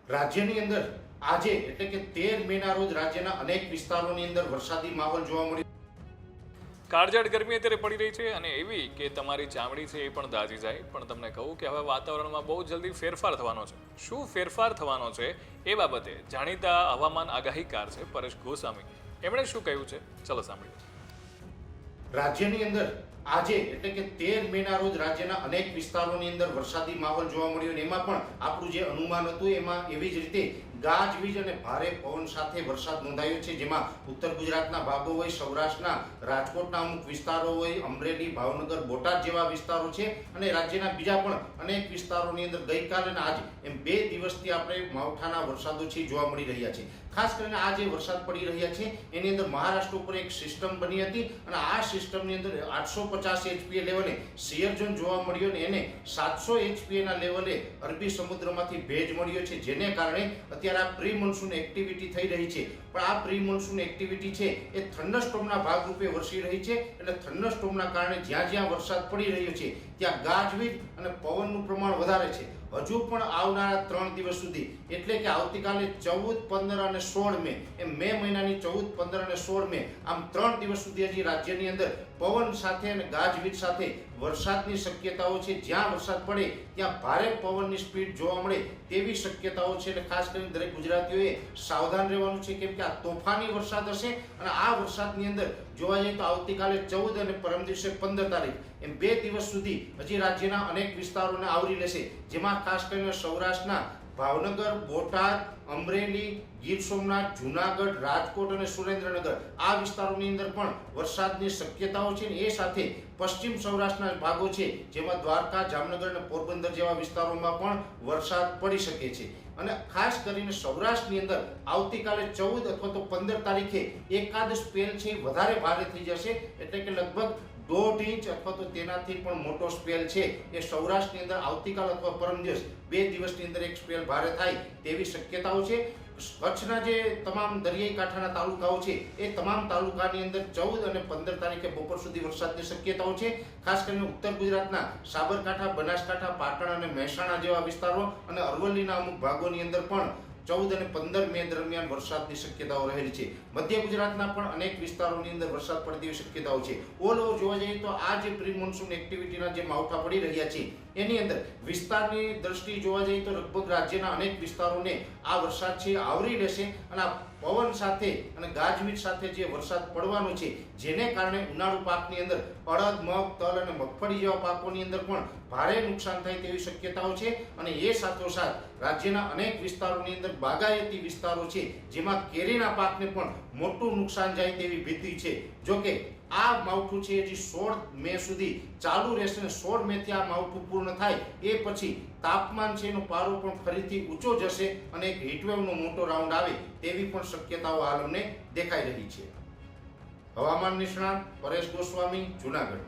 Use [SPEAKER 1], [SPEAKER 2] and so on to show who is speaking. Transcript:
[SPEAKER 1] રાજ્યની અંદર આજે એટલે કે 13 મેના રોજ રાજ્યના અનેક વિસ્તારોની અંદર વરસાદી માહોલ જોવા મળ્યો।
[SPEAKER 2] કાળઝાળ ગરમી અત્યારે પડી રહી છે અને એવી કે તમારી ચામડી છે એ પણ દાઝી જાય। પણ તમને કહું કે હવે વાતાવરણમાં બહુ જલ્દી ફેરફાર થવાનો છે। શું ફેરફાર થવાનો છે એ બાબતે જાણીતા હવામાન આગાહીકાર છે પરેશ ગોસ્વામી, એમણે શું કહ્યું છે ચલો સાંભળીએ।
[SPEAKER 1] રાજ્યની અંદર આજે એટલે કે 13 મેના રોજ રાજ્યના અનેક વિસ્તારોની અંદર વરસાદી માહોલ જોવા મળ્યો અને એમાં પણ આપણું જે અનુમાન હતું એમાં એવી જ રીતે ગાજવીજ અને ભારે પવન સાથે વરસાદ નોંધાયો છે, જેમાં ઉત્તર ગુજરાતના ભાગો હોય, સૌરાષ્ટ્રના રાજકોટના અમુક વિસ્તારો હોય, અમરેલી, ભાવનગર, બોટાદ જેવા વિસ્તારો છે અને રાજ્યના બીજા પણ અનેક વિસ્તારોની અંદર ગઈકાલે અને આજે એમ 2 દિવસથી આપણે માવઠાના વરસાદો છે જોવા મળી રહ્યા છે। ખાસ કરીને આ જે વરસાદ પડી રહ્યા છે એની અંદર મહારાષ્ટ્ર ઉપર એક સિસ્ટમ બની હતી અને આ સિસ્ટમની અંદર 850 HPA લેવલે શિયર ઝોન જોવા મળ્યો અને એને 700 HPA ના લેવલે અરબી સમુદ્રમાંથી ભેજ મળ્યો છે, જેને કારણે અત્યારે આ પ્રી મોન્સૂન એક્ટિવિટી થઈ રહી છે। પણ આ પ્રી મોન્સૂન એક્ટિવિટી છે એ થંડરસ્ટોર્મના ભાગરૂપે વરસી રહી છે, એટલે થંડરસ્ટોર્મના કારણે જ્યાં જ્યાં વરસાદ પડી રહ્યો છે ત્યાં ગાજવીજ અને પવનનું પ્રમાણ વધારે છે। હજુ પણ આવનારા 3 દિવસ સુધી એટલે કે આવતીકાલે 14, 15 અને 16 મે એમ મે મહિનાની 14, 15 અને 16 મે આમ 3 દિવસ સુધી હજી રાજ્યની અંદર પવન સાથે અને ગાજવીજ સાથે વરસાદની શક્યતાઓ છે। જ્યાં વરસાદ પડે ત્યાં ભારે પવનની સ્પીડ જોવા મળે તેવી શક્યતાઓ છે એટલે ખાસ કરીને દરેક ગુજરાતીઓએ સાવધાન રહેવાનું છે, કેમ કે આ તોફાની વરસાદ હશે અને આ વરસાદની અંદર જોવા જઈએ તો આવતીકાલે 14 અને પરમ દિવસે 15 તારીખ એમ 2 દિવસ સુધી હજી રાજ્યના અનેક વિસ્તારોને આવરી લેશે, જેમાં ખાસ કરીને સૌરાષ્ટ્રના ભાવનગર, બોટાદ, અમરેલી, ગીર સોમનાથ, જુનાગઢ, રાજકોટ અને સુરેન્દ્રનગર આ વિસ્તારોની અંદર પણ વરસાદની શક્યતાઓ છે અને એ સાથે પશ્ચિમ સૌરાષ્ટ્રના ભાગો છે જેમાં દ્વારકા, જામનગર અને પોરબંદર જેવા વિસ્તારોમાં પણ વરસાદ પડી શકે છે। અને ખાસ કરીને સૌરાષ્ટ્રની અંદર આવતીકાલે 14 અથવા તો 15 તારીખે એકાદ સ્પેલ છે વધારે ભારે થઈ જશે, એટલે કે લગભગ 1.5 ઇંચ અથવા તો તેનાથી પણ મોટો સ્પેલ છે એ સૌરાષ્ટ્રની અંદર આવતીકાલ અથવા પરમ દિવસ 2 દિવસની અંદર એક સ્પેલ ભારે થાય તેવી શક્યતાઓ છે। કચ્છના જે તમામ દરિયાઈ કાંઠાના તાલુકાઓ છે એ તમામ તાલુકાની અંદર 14 અને 15 તારીખે બપોર સુધી વરસાદની શક્યતાઓ છે। ખાસ કરીને ઉત્તર ગુજરાતના સાબરકાંઠા, બનાસકાંઠા, પાટણ અને મહેસાણા જેવા વિસ્તારો અને અરવલ્લીના અમુક ભાગોની અંદર પણ 14 અને 15 મે દરમિયાન વરસાદની શક્યતાઓ રહેલી છે। મધ્ય ગુજરાતના પણ અનેક વિસ્તારોની અંદર વરસાદ પડે તેવી શક્યતાઓ છે। ઓલ ઓવર જોવા જઈએ તો આ જે પ્રી મોન્સૂન એક્ટિવિટીના જે માવઠા પડી રહ્યા છે એની અંદર વિસ્તારની દ્રષ્ટિએ જોવા જઈએ તો લગભગ રાજ્યના અનેક વિસ્તારોને આ વરસાદ છે આવરી લેશે અને આ પવન સાથે અને ગાજવીજ સાથે જે વરસાદ પડવાનો છે જેને કારણે ઉનાળુ પાકની અંદર અડદ, મગ, તલ અને મગફળી જેવા પાકોની અંદર પણ ભારે નુકસાન થાય તેવી શક્યતાઓ છે અને એ સાથોસાથ રાજ્યના અનેક વિસ્તારોની અંદર બાગાયતી વિસ્તારો છે જેમાં કેરીના પાકને પણ મોટું નુકસાન જાય તેવી ભીતિ છે। જોકે આ માવઠું છે હજી 16 મે સુધી ચાલુ રહેશે અને 16 મે થી આ માવઠું પૂર્ણ થાય એ પછી તાપમાન છે એનો પારો પણ ફરીથી ઊંચો જશે અને એક હીટવેવનો મોટો રાઉન્ડ આવે તેવી પણ શક્યતાઓ હાલ અમને દેખાઈ રહી છે। હવામાન નિષ્ણાત પરેશ ગોસ્વામી, જુનાગઢ।